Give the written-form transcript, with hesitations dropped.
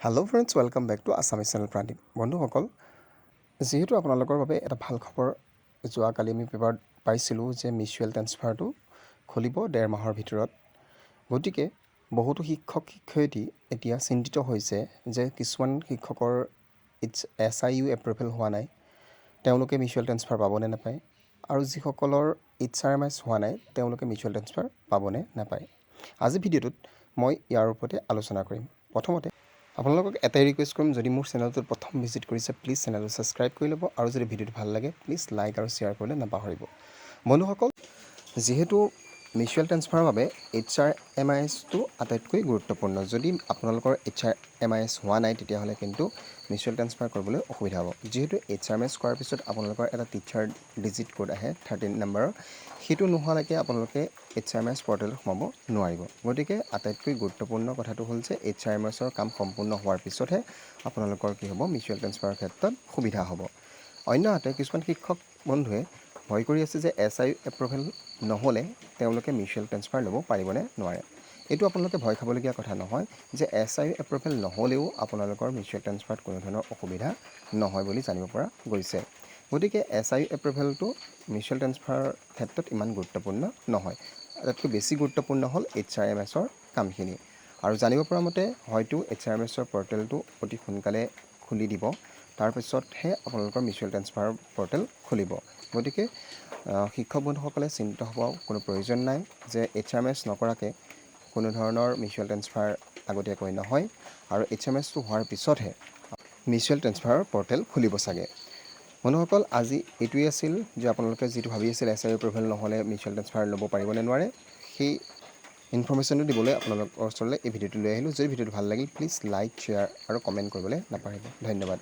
Hello' friends, welcome back to Assamese channel প্ৰাণীপ। বন্ধুসকল, যিহেতু আপোনালোকৰ বাবে এটা ভাল খবৰ যোৱাকালি আমি পেপাৰত পাইছিলোঁ যে মিউচুৱেল ট্ৰেন্সফাৰটো খুলিব 1.5 মাহৰ ভিতৰত। গতিকে বহুতো শিক্ষক শিক্ষয়িত্ৰী এতিয়া চিন্তিত হৈছে যে কিছুমান শিক্ষকৰ SIU এপ্ৰুভেল হোৱা নাই, তেওঁলোকে মিউচুৱেল ট্ৰেন্সফাৰ পাবনে নাপায়, আৰু যিসকলৰ Hrmis হোৱা নাই তেওঁলোকে মিউচুৱেল ট্ৰেন্সফাৰ পাবনে নাপায়। আজি ভিডিঅ'টোত মই ইয়াৰ ওপৰতে আলোচনা কৰিম। প্ৰথমতে আপোনালোকক এটাই ৰিকুৱেষ্ট কৰিম, যদি মোৰ চেনেলটোত প্ৰথম ভিজিট কৰিছে প্লিজ চেনেলটো ছাবস্ক্ৰাইব কৰি ল'ব, আৰু যদি ভিডিঅ'টো ভাল লাগে প্লিজ লাইক আৰু শ্বেয়াৰ কৰিবলৈ নাপাহৰিব। বন্ধুসকল, যিহেতু মিউচুৱেল ট্ৰেন্সফাৰৰ বাবে Hrmisটো আটাইতকৈ গুৰুত্বপূৰ্ণ। যদি আপোনালোকৰ Hrmis হোৱা নাই তেতিয়াহ'লে কিন্তু মিউচুৱেল ট্ৰেন্সফাৰ কৰিবলৈ অসুবিধা হ'ব। যিহেতু Hrmis কৰাৰ পিছত আপোনালোকৰ এটা টিচাৰ ডিজিট কোড আহে 13 নম্বৰৰ, সেইটো নোহোৱালৈকে আপোনালোকে Hrmis পৰ্টেলত সোমাব নোৱাৰিব। গতিকে আটাইতকৈ গুৰুত্বপূৰ্ণ কথাটো হ'ল যে Hrmisৰ কাম সম্পূৰ্ণ হোৱাৰ পিছতহে আপোনালোকৰ কি হ'ব, মিউচুৱেল ট্ৰেন্সফাৰৰ ক্ষেত্ৰত সুবিধা হ'ব। অন্যহাতে কিছুমান শিক্ষক বন্ধুৱে ভয় কৰি আছে যে SIU এপ্ৰুভেল নহ'লে তেওঁলোকে মিউচুৱেল ট্ৰেন্সফাৰ ল'ব পাৰিবনে নোৱাৰে। এইটো আপোনালোকে ভয় খাবলগীয়া কথা নহয় যে SIU এপ্ৰুভেল নহ'লেও আপোনালোকৰ মিউচুৱেল ট্ৰেন্সফাৰত কোনো ধৰণৰ অসুবিধা নহয় বুলি জানিব পৰা গৈছে। গতিকে SIU এপ্ৰুভেলটো মিউচুৱেল ট্ৰেন্সফাৰৰ ক্ষেত্ৰত ইমান গুৰুত্বপূৰ্ণ নহয়। আটাইতকৈ বেছি গুৰুত্বপূৰ্ণ হ'ল Hrmisৰ কামখিনি। আৰু জানিব পৰা মতে হয়তো Hrmisৰ পৰ্টেলটো অতি সোনকালে খুলি দিব, তাৰপিছতহে আপোনালোকৰ মিউচুৱেল ট্ৰেন্সফাৰৰ পৰ্টেল খুলিব। গতিকে শিক্ষক বন্ধুসকলে চিন্তিত হ'ব কোনো প্ৰয়োজন নাই যে Hrmis নকৰাকৈ কোনো ধৰণৰ মিউচুৱেল ট্ৰেন্সফাৰ আগতীয়াকৈ নহয়, আৰু Hrmisটো হোৱাৰ পিছতহে মিউচুৱেল ট্ৰেন্সফাৰৰ পৰ্টেল খুলিব চাগে। বন্ধুসকল, আজি এইটোৱেই আছিল যে আপোনালোকে যিটো ভাবি আছিল SIU এপ্ৰুভেল নহ'লে মিউচুৱেল ট্ৰেন্সফাৰ ল'ব পাৰিবনে নোৱাৰে, সেই ইনফৰ্মেশ্যনটো দিবলৈ আপোনালোকৰ ওচৰলৈ এই ভিডিঅ'টো লৈ আহিলোঁ। যদি ভিডিঅ'টো ভাল লাগিল প্লিজ লাইক, শ্বেয়াৰ আৰু কমেণ্ট কৰিবলৈ নাপাহৰিব। ধন্যবাদ।